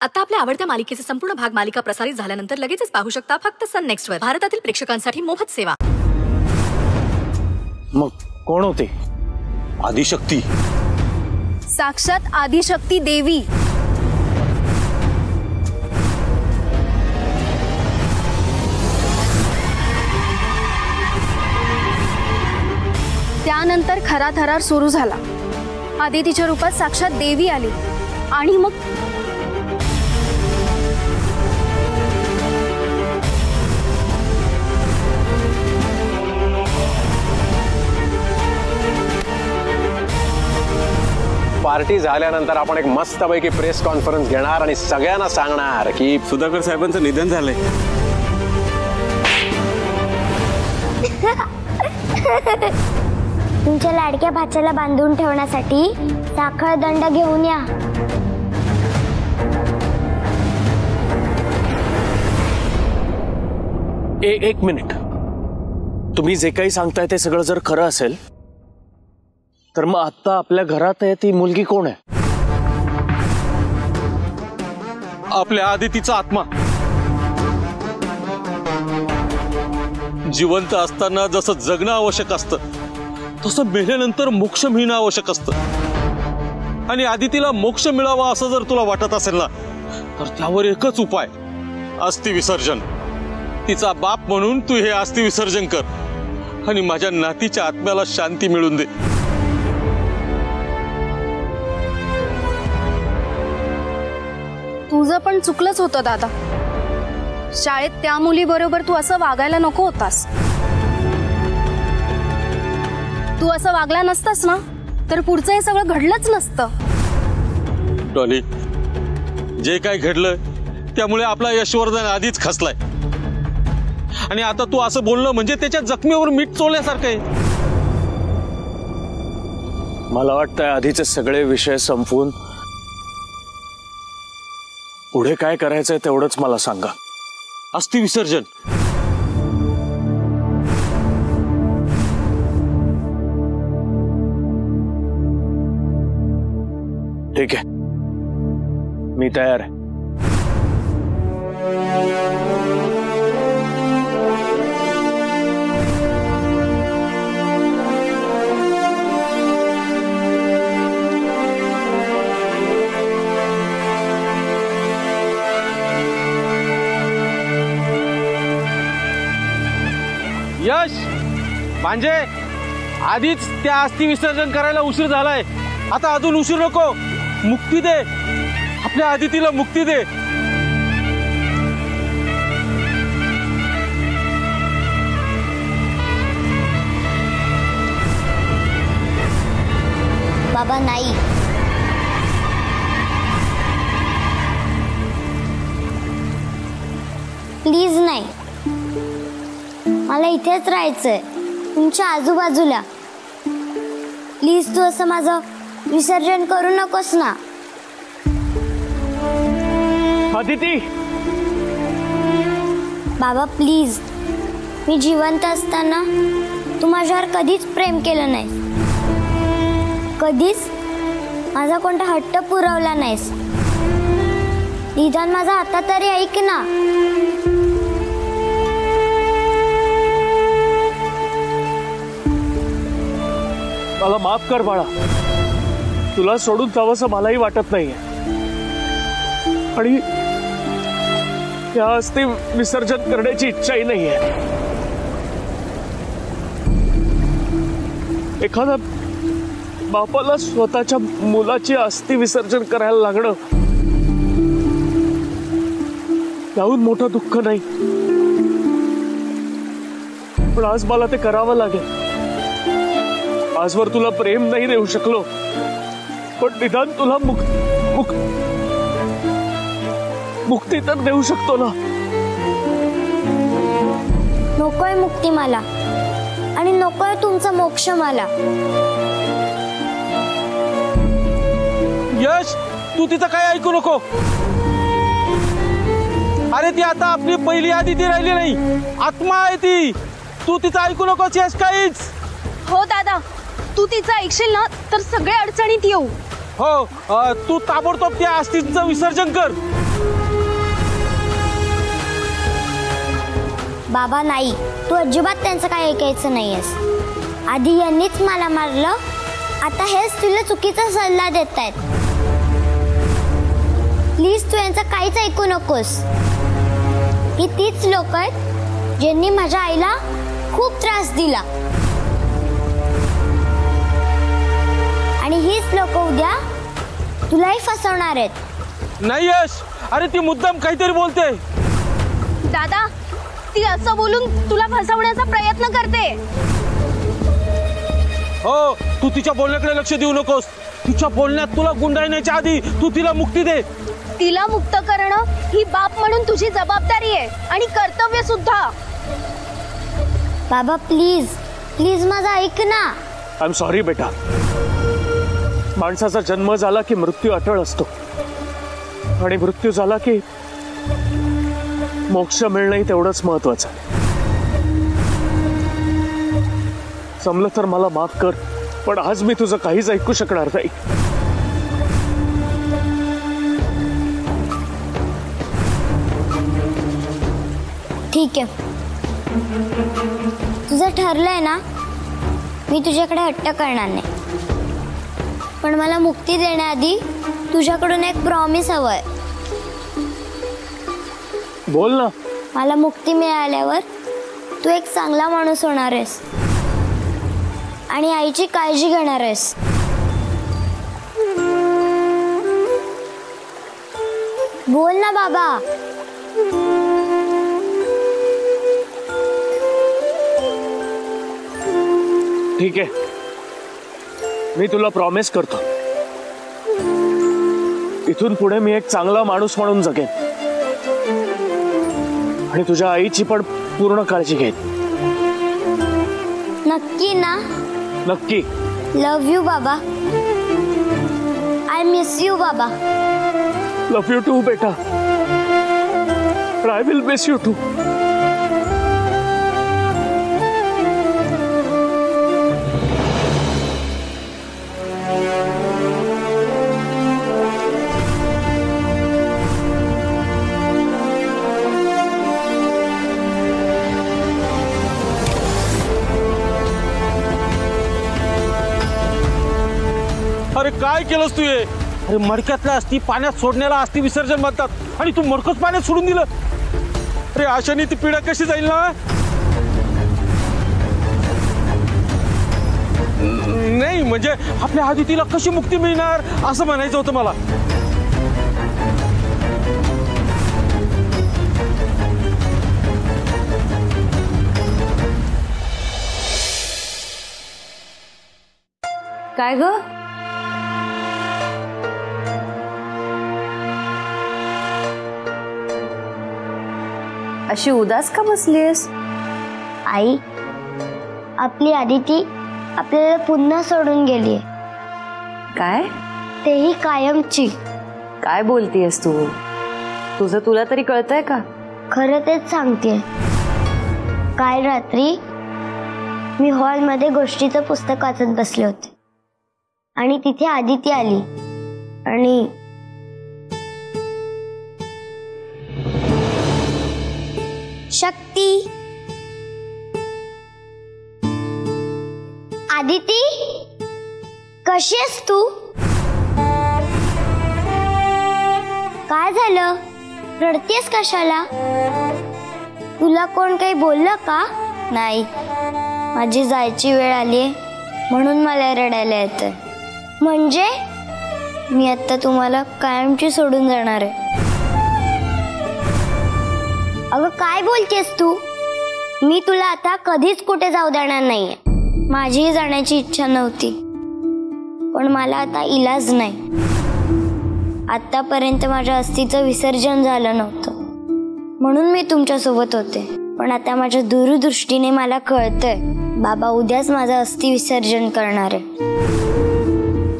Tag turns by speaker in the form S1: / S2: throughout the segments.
S1: आता आपल्या आवडत्या मालिकेचे संपूर्ण भाग मालिका प्रसारित झाल्यानंतर लगेचच पाहू शकता फक्त सन नेक्स्ट वर. भारतातील प्रेक्षकांसाठी मोफत सेवा.
S2: मग कोण होते?
S3: आदिशक्ती.
S4: साक्षात आदिशक्ती देवी. त्यानंतर खरा थरार सुरू झाला. आदितीच्या रूपात साक्षात देवी आली आणि मग
S3: पार्टी झाल्यानंतर आपण एक मस्तपैकी प्रेस कॉन्फरन्स घेणार आणि सगळ्यांना सांगणार की
S2: सुधाकर साहेबांचं निधन झालंय.
S5: तुमच्या लाडक्या भाच्याला बांधून ठेवण्यासाठी साखळ दंड घेऊन या.
S2: एक मिनिट. तुम्ही जे काही सांगताय ते सगळं जर खरं असेल तर मग आता आपल्या घरात आहे ती मुलगी कोण आहे?
S6: आपल्या आदितीचा आत्मा. जिवंत असताना जसं जगणं आवश्यक असतं तसं मेल्यानंतर मोक्ष मिळणं आवश्यक असतं. आणि आदितीला मोक्ष मिळावा असं जर तुला वाटत असेल ना तर त्यावर एकच उपाय, अस्थि विसर्जन. तिचा बाप म्हणून तू हे अस्थि विसर्जन कर आणि माझ्या नातीच्या आत्म्याला शांती मिळून दे.
S4: तुझं पण चुकलंच होतं दादा. शाळेत त्या मुलीबरोबर तू असं वागायला नको होतास. तू असं वागला नसतास ना तर पुढचं हे सगळं घडलंच नसतं.
S6: डॉली, जे काय घडलं त्यामुळे आपला यशवर्धन आधीच खचलाय आणि आता तू असं बोलणं म्हणजे त्याच्या जखमेवर मीठ चोळल्यासारखं आहे.
S2: मला वाटतंय आधीचे सगळे विषय संपवून पुढे काय करायचंय तेवढंच मला सांगा.
S6: अस्थि विसर्जन.
S2: ठीक आहे, मी तयार आहे.
S6: यश, भांजे, आधीच त्या अस्थि विसर्जन करायला उशीर झालाय. आता अजून उशीर नको. मुक्ती दे, आपल्या आदितीला मुक्ती दे.
S5: बाबा नाही. प्लीज नाही. मला इथेच राहायचंय, तुमच्या आजूबाजूला. प्लीज तू असं माझं विसर्जन करू नकोस ना.
S2: आदिती.
S5: बाबा प्लीज. मी जिवंत असताना तू माझ्यावर कधीच प्रेम केलं नाहीस. कधीच माझा कोणता हट्ट पुरवला नाहीस. निदान माझा आता तरी ऐक ना.
S2: मला माफ कर बाळा. तुला सोडून जावंसं मलाही वाटत नाहीये आणि या अस्थि विसर्जन करण्याची इच्छाही नाहीये. एखाद्या बापाला स्वतःच्या मुलाची अस्थि विसर्जन करायला लागणं याहून मोठं दुःख नाही. पण आज मला ते करावं लागेल. आजवर तुला प्रेम नाही देऊ शकलो पण निदान तुला मुक्ती तर देऊ शकतो ना.
S5: नकोय मुक्ती मला आणि नकोय तुमचा मोक्ष मला.
S6: यश, तू तिचं काय ऐकू नको. अरे ती आता आपली पहिली आदिती राहिली नाही, आत्मा आहे ती. तू तिचं ऐकू नकोस यश काहीच.
S4: हो दादा, तू तिचं ऐकशील ना तर सगळ्या अडचणीत येऊ.
S6: हो, तू ताबडतोब त्या अस्थिचं विसर्जन कर.
S5: बाबा नाही, तू अजिबात त्यांचं काय ऐकायचं नाहीयेस. आधी यांनीच मला मारलं, आता हेच तुला चुकीचा सल्ला देत आहेत. प्लीज तू यांचं काहीच ऐकू नकोस. ही तीच लोक आहेत ज्यांनी माझ्या आईला खूप त्रास दिला, आणि हीच लोक उद्या तुलाही फसवणार आहेत.
S6: नाही यश, अरे ती मुद्दाम काहीतरी बोलते.
S4: दादा, ती असं बोलून तुला फसवण्याचा प्रयत्न करते.
S6: हो, तू तिच्या बोलण्याकडे लक्ष देऊ नकोस. तिच्या बोलण्यात तुला गुंडाळण्याच्या आधी तू तिला मुक्ती दे.
S4: तिला मुक्त करणं ही बाप म्हणून तुझी जबाबदारी आहे आणि कर्तव्य सुद्धा.
S5: बाबा प्लीज प्लीज माझं ऐक ना.
S2: आय एम सॉरी बेटा. माणसाचा जन्म झाला की मृत्यू अटळ असतो, आणि मृत्यू झाला की मोक्ष मिळणंही तेवढंच महत्वाचं. जमलं तर मला माफ कर, पण आज मी तुझं काहीच ऐकू शकणार नाही.
S5: ठीक आहे, तुझं ठरलंय ना, मी तुझ्याकडे हट्ट करणार नाही. पण मला मुक्ती देण्याआधी तुझ्याकडून एक प्रॉमिस हवंय.
S2: बोल ना.
S5: मला मुक्ती मिळाल्यावर तू एक चांगला माणूस होणार आहेस आणि आईची काळजी घेणार आहेस. बोल ना बाबा.
S2: ठीक आहे, मी तुला प्रॉमिस करतो, इथून पुढे मी एक चांगला माणूस म्हणून जगेन आणि तुझ्या आईची पण पूर्ण काळजी घेईन.
S5: नक्की ना?
S2: नक्की.
S5: लव यू बाबा. आय मिस यू बाबा.
S2: लव यू टू बेटा. I will miss you too.
S6: अरे काय केलंस तू हे? अरे मडक्यातल्या अस्थी पाण्यात सोडण्याला अस्थि विसर्जन म्हणतात, आणि तू मडकच पाण्यात सोडून दिलं. अरे अशाने ती पिढा कशी जाईल ना? नाही म्हणजे आपल्या आदितीला कशी मुक्ती मिळणार असं म्हणायचं होतं मला.
S7: काय ग? अशी उदास का बसलीस?
S5: आई, आपली आदिती आपल्याला पुन्हा सोडून गेली.
S7: काय?
S5: तेही कायमची.
S7: काय बोलतीयस तू? तुझं तुला तरी कळतंय का?
S5: खरं तेच सांगते. काल रात्री मी हॉलमध्ये गोष्टीचं पुस्तक वाचत बसले होते आणि तिथे आदिती आली आणि शक्ती, आदिती कशी आहेस तू? काय झालं? रडतेस कशाला? तुला कोण काही बोललं का? नाही, माझी जायची वेळ आली म्हणून मला रडायला येतंय. म्हणजे मी आता तुम्हाला कायमची सोडून जाणार आहे. अगं काय बोलतेस तू? मी तुला आता कधीच कुठे जाऊ देणार नाहीये. माझीही जाण्याची इच्छा नव्हती, पण मला आता इलाज नाही. आतापर्यंत माझ्या अस्थिचं विसर्जन झालं नव्हतं म्हणून मी तुमच्यासोबत होते. पण आता माझ्या दूरदृष्टीने मला कळतंय बाबा उद्याच माझं अस्थि विसर्जन करणार आहे.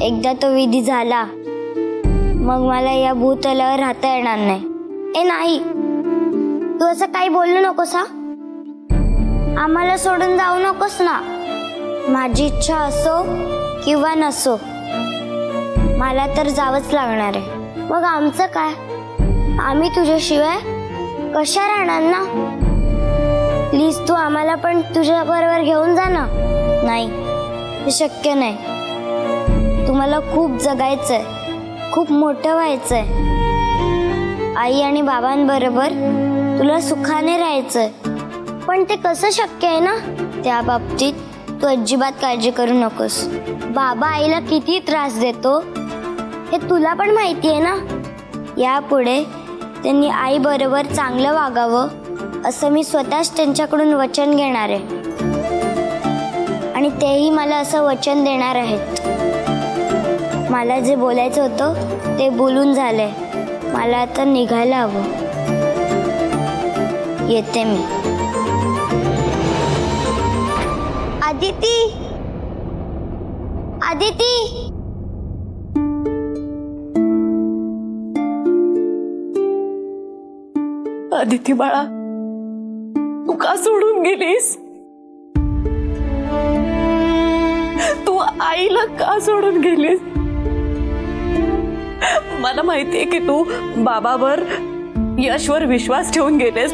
S5: एकदा तो विधी झाला मग मला या भूतलावर राहता येणार नाही. ए नाही, तू असं काही बोलू नकोस हा. आम्हाला सोडून जाऊ नकोस ना. माझी इच्छा असो किंवा नसो, मला तर जावंच लागणार आहे. मग आमचं काय? आम्ही तुझ्याशिवाय कशा राहणार ना. प्लीज तू आम्हाला पण तुझ्या बरोबर घेऊन जा ना. नाही, हे शक्य नाही. तुम्हाला खूप जगायचंय, खूप मोठं व्हायचंय. आई आणि बाबांबरोबर तुला सुखाने राहायचंय. पण ते कसं शक्य आहे ना, त्या बाबतीत तू अजिबात काळजी करू नकोस. बाबा आईला किती त्रास देतो हे तुला पण माहिती आहे ना. यापुढे त्यांनी आई बरोबर चांगलं वागावं असं मी स्वतःच त्यांच्याकडून वचन घेणार आहे. आणि तेही मला असं वचन देणार आहेत. मला जे बोलायचं होतं ते बोलून झालंय. मला आता निघायला हवं. येते मी. आदिती, आदिती.
S7: आदिती बाळा, तू का सोडून गेलीस? तू आईला का सोडून गेलीस? मला माहितीये की तू बाबावर, यशवर विश्वास ठेवून गेलेस,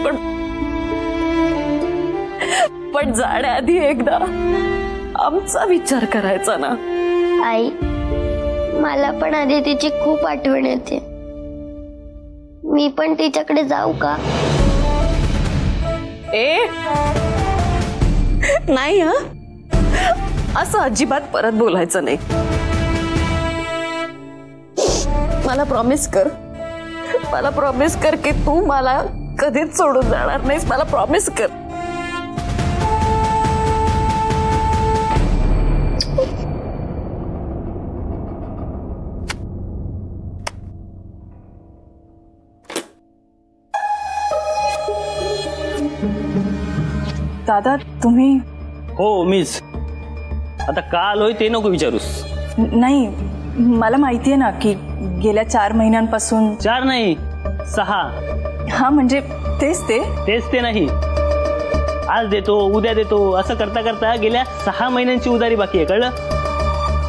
S7: पण जाण्याआधी एकदा आमचा विचार करायचा ना.
S5: आई, मला पण आदितीची खूप आठवण येते. मी पण तिच्याकडे जाऊ का?
S7: नाही हा, असं अजिबात परत बोलायचं नाही. मला प्रॉमिस कर की तू मला कधीच सोडून जाणार नाहीस. मला प्रॉमिस कर.
S8: दादा तुम्ही?
S9: हो मीच. आता का आलोय ते नको विचारूस.
S8: नाही, मला माहिती आहे ना की गेल्या 4 महिन्यांपासून.
S9: 4 नाही 6.
S8: हा म्हणजे तेच ते
S9: नाही. आज देतो उद्या देतो असं करता करता गेल्या 6 महिन्यांची उधारी बाकी आहे, कळलं?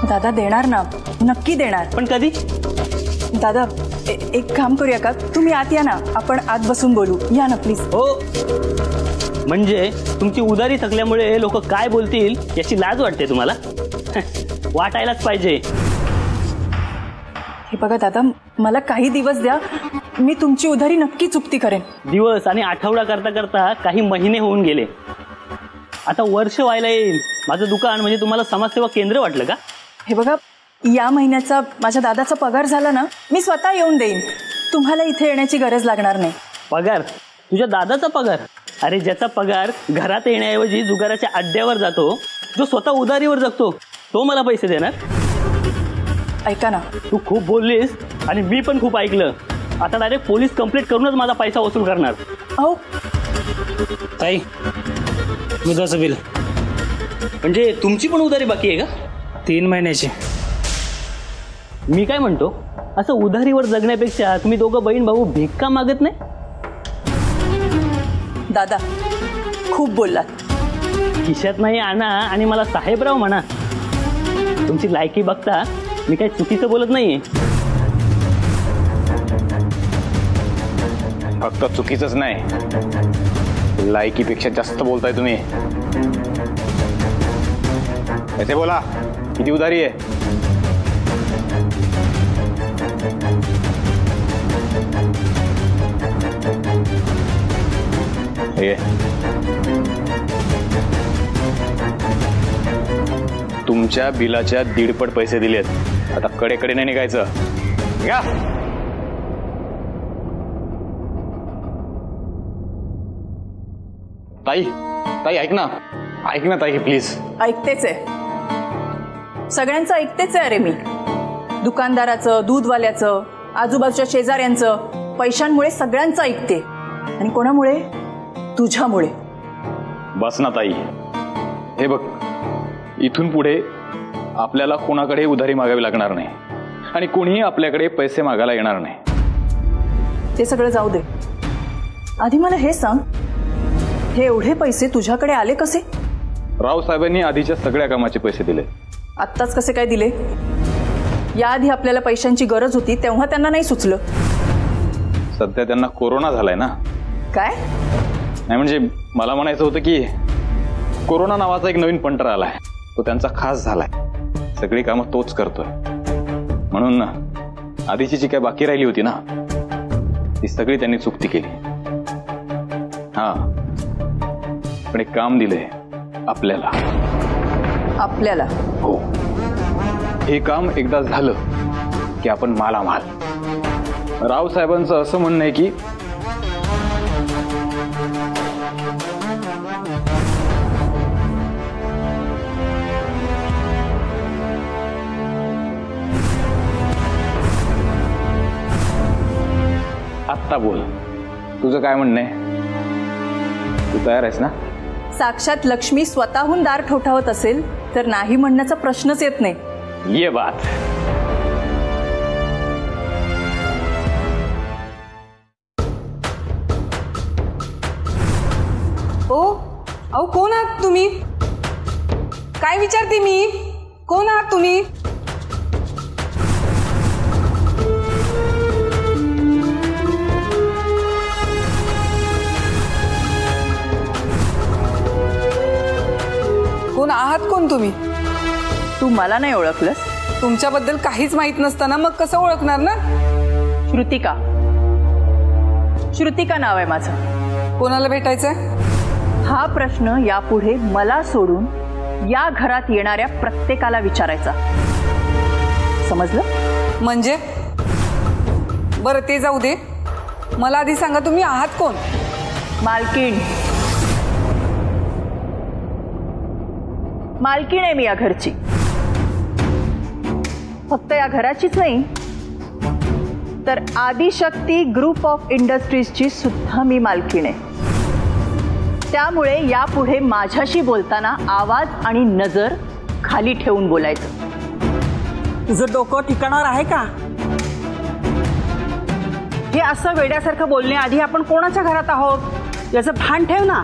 S8: दादा देणार ना, नक्की देणार.
S9: पण कधी?
S8: दादा एक काम करूया का, तुम्ही आत या ना, आपण आत बसून बोलू. या ना प्लीज.
S9: हो, म्हणजे तुमची उधारी थकल्यामुळे लोक काय बोलतील याची लाज वाटते तुम्हाला? वाटायलाच पाहिजे.
S8: हे बघा दादा, मला काही दिवस द्या, मी तुमची उधारी नक्की चुकती करेन.
S9: दिवस आणि आठवडा करता करता काही महिने होऊन गेले. आता वर्ष व्हायला येईल. माझं दुकान म्हणजे तुम्हाला समाजसेवा केंद्र वाटलं का?
S8: हे बघा, या महिन्याचा माझ्या दादाचा पगार झाला ना, मी स्वतः येऊन देईन. तुम्हाला इथे येण्याची गरज लागणार नाही.
S9: पगार? तुझ्या दादाचा पगार? अरे ज्याचा पगार घरात येण्याऐवजी जुगाराच्या अड्ड्यावर जातो, जो स्वतः उधारीवर जगतो, तो मला पैसे देणार?
S8: ऐका ना,
S9: तू खूप बोललीस आणि मी पण खूप ऐकलं. आता डायरेक्ट पोलीस कंप्लेंट करूनच माझा पैसा वसूल करणार.
S8: अहो
S9: ताई, दुधाचं बिल. म्हणजे तुमची पण उधारी बाकी आहे का?
S10: 3 महिन्याची.
S9: मी काय म्हणतो, असं उधारीवर जगण्यापेक्षा तुम्ही दोघं बहीण भाऊ भीक का मागत नाही?
S8: दादा खूप बोललात.
S9: खिशात नाही आणा आणि मला साहेबराव म्हणा. तुमची लायकी बघता मी काही चुकीचं बोलत नाहीये.
S3: फक्त चुकीचंच नाही, लायकीपेक्षा जास्त बोलताय तुम्ही. ऐसे बोला, किती उधारी आहे? तुमच्या बिलाच्या 1.5 पैसे दिलेत. आता कडे नाही निघायचं. घ्या. ताई ऐक ना ताई प्लीज.
S8: ऐकतेच आहे, सगळ्यांचं ऐकतेच आहे. अरे मी दुकानदाराचं, दूधवाल्याचं, आजूबाजूच्या शेजाऱ्यांचं, पैशांमुळे सगळ्यांचं ऐकते. आणि कोणामुळे? तुझ्यामुळे.
S3: बस ना ताई. हे बघ, इथून पुढे आपल्याला कोणाकडे उधारी मागावी लागणार नाही आणि कोणीही आपल्याकडे पैसे मागायला येणार नाही.
S8: ते सगळं जाऊ दे. आधी मला हे सांग, हे एवढे पैसे तुझ्याकडे आले कसे?
S3: रावसाहेबांनी आधीच्या सगळ्या कामाचे पैसे दिले.
S8: आत्ताच कसे काय दिले? याआधी आपल्याला पैशांची गरज होती तेव्हा त्यांना नाही सुचलं.
S3: सध्या त्यांना कोरोना झालाय ना.
S8: काय?
S3: नाही म्हणजे मला म्हणायचं होतं की कोरोना नावाचा एक नवीन पंटर आलाय, तो त्यांचा खास झालाय, सगळी कामं तोच करतोय. म्हणून आधीची जी काय बाकी राहिली होती ना ती सगळी त्यांनी चुकती केली. हा, पण एक काम दिलंय आपल्याला.
S8: आपल्याला?
S3: हो, हे काम एकदा झालं की आपण मालामाल. रावसाहेबांचं असं म्हणणं आहे की आत्ता बोल, तुझं काय म्हणणं आहे? तू तयार आहेस ना?
S8: साक्षात लक्ष्मी स्वतःहून दार ठोठावत असेल तर नाही म्हणण्याचा प्रश्नच येत नाही.
S3: ये बात.
S10: ओ अहो, कोण आहात तुम्ही? काय विचारते मी? कोण आहात तुम्ही? कोण आहात? कोण तुम्ही?
S8: तू मला नाही ओळखलंस?
S10: तुमच्याबद्दल काहीच माहित नसताना मग कसं ओळखणार ना?
S8: श्रुतिका. श्रुतिका नाव आहे माझं.
S10: कोणाला भेटायचंय?
S8: हा प्रश्न यापुढे मला सोडून या घरात येणाऱ्या प्रत्येकाला विचारायचा. समजलं?
S10: म्हणजे बरं, ते जाऊ दे. मला आधी सांगा, तुम्ही आहात कोण?
S8: मालकीण. मालकीण आहे मी या घरची. फक्त या घराचीच नाही तर आदिशक्ती ग्रुप ऑफ इंडस्ट्रीजची सुद्धा मी मालकीण आहे. त्यामुळे यापुढे माझ्याशी बोलताना आवाज आणि नजर खाली ठेवून बोलायचं.
S11: तुझं डोकं ठिकाणावर आहे का? हे असं वेड्यासारखं बोलण्याआधी आपण कोणाच्या घरात आहोत याचं भान ठेव ना.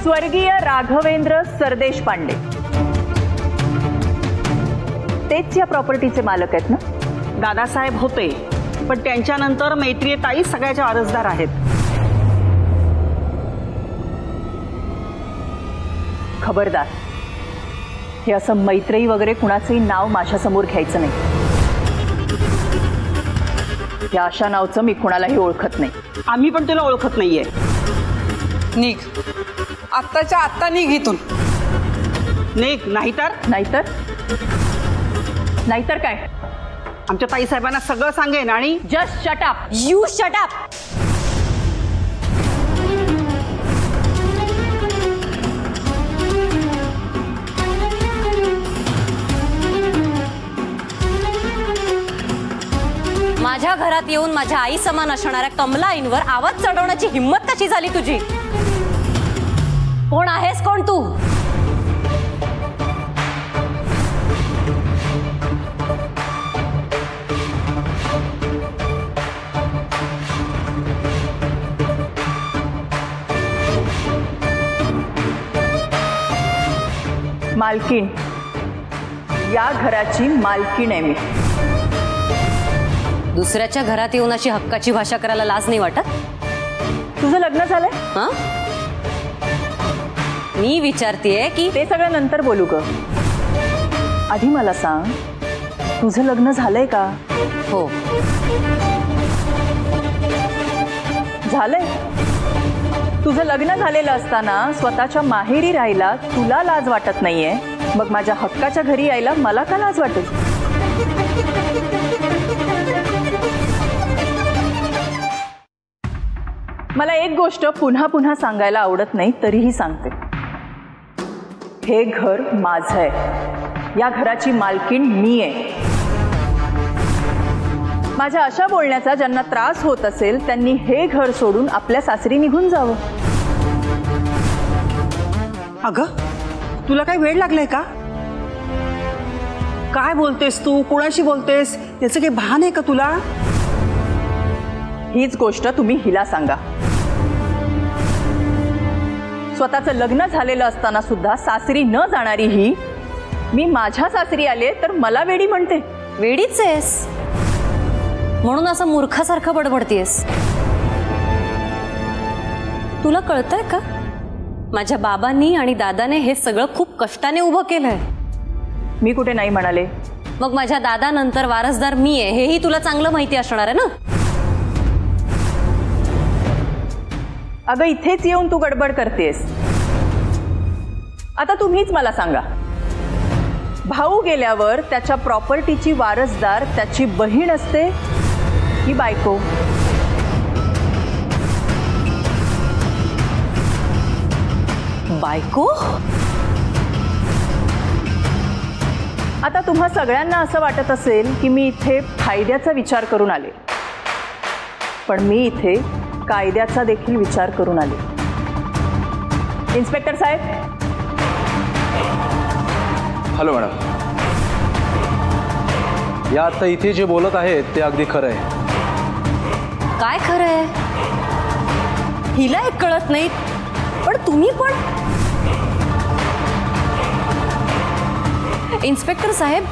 S8: स्वर्गीय राघवेंद्र सरदेश पांडे, तेच या प्रॉपर्टीचे मालक आहेत ना?
S11: दादासाहेब होते, पण त्यांच्यानंतर मैत्रीय ताई सगळ्याच्या वारसदार आहेत.
S8: खबरदार, हे असं मैत्रेयी वगैरे कुणाचंही नाव माझ्यासमोर घ्यायचं नाही. या अशा नावचं मी कुणालाही ओळखत नाही.
S11: आम्ही पण तुला ओळखत नाहीये.
S10: निघ, आत्ताच्या आत्ता निघ इथून.
S11: निघ, नाहीतर
S8: नाहीतर काय?
S11: आमच्या ताई साहेबांना सगळं सांगेन. आणि
S8: just shut up.
S1: You shut up. माझ्या घरात येऊन माझ्या आई समान असणाऱ्या कमला आईंवर आवाज चढवण्याची हिंमत कशी झाली तुझी? कोण आहेस? कोण तू?
S8: मालकीण. या घराची मालकीण आहे मी.
S1: दुसऱ्याच्या घरात येऊन अशी हक्काची भाषा करायला लाज नाही वाटत?
S8: तुझं लग्न झालंय?
S1: हा, मी विचारतेय की.
S8: ते सगळं नंतर बोलू ग. आधी मला सांग, तुझं लग्न झालंय का?
S1: हो,
S8: झालंय. तुझं लग्न झालेलं असताना स्वतःच्या माहेरी राहायला तुला लाज वाटत नाहीये, मग माझ्या हक्काच्या घरी यायला मला का लाज वाटेल? मला एक गोष्ट पुन्हा पुन्हा सांगायला आवडत नाही, तरीही सांगते. हे घर माझं आहे. या घराची मालकीण मी आहे. माझ्या अशा बोलण्याचा ज्यांना त्रास होत असेल त्यांनी हे घर सोडून आपल्या सासरी निघून जावं.
S11: अगं, तुला काय वेळ लागलाय का? काय बोलतेस तू? कोणाशी बोलतेस? याचं काही भान आहे का तुला?
S8: हीच गोष्ट तुम्ही हिला सांगा. स्वतःचं लग्न झालेलं असताना सुद्धा सासरी न जाणारी ही मी माझ्या सासरी आले तर मला वेडी म्हणते.
S1: वेडीच आहेस म्हणून असं मूर्खासारखं बडबडतेस.
S7: तुला कळतंय का? माझ्या बाबांनी आणि दादाने हे सगळं खूप कष्टाने उभं केलंय.
S8: मी कुठे नाही म्हणाले.
S7: मग माझ्या दादानंतर वारसदार मी आहे हेही तुला चांगलं माहिती असणार आहे ना.
S8: अगं इथेच येऊन तू गडबड करतेस. आता तुम्हीच मला सांगा, भाऊ गेल्यावर त्याच्या प्रॉपर्टीची वारसदार त्याची बहीण असते की बायको?
S7: बायको?
S8: आता तुम्हा सगळ्यांना असं वाटत असेल की मी इथे फायद्याचा विचार करून आले, पण मी इथे कायद्याचा देखील विचार करून आले. इन्स्पेक्टर साहेब.
S12: Hello madam. या आता इथे जे बोलत आहेत ते अगदी खरं आहे.
S7: काय खरं आहे? हिला एक कळत नाही, पण तुम्ही पण. इन्स्पेक्टर साहेब,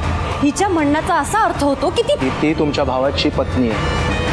S7: हिच्या म्हणण्याचा असा अर्थ होतो की ती
S12: तुमच्या भावाची पत्नी आहे.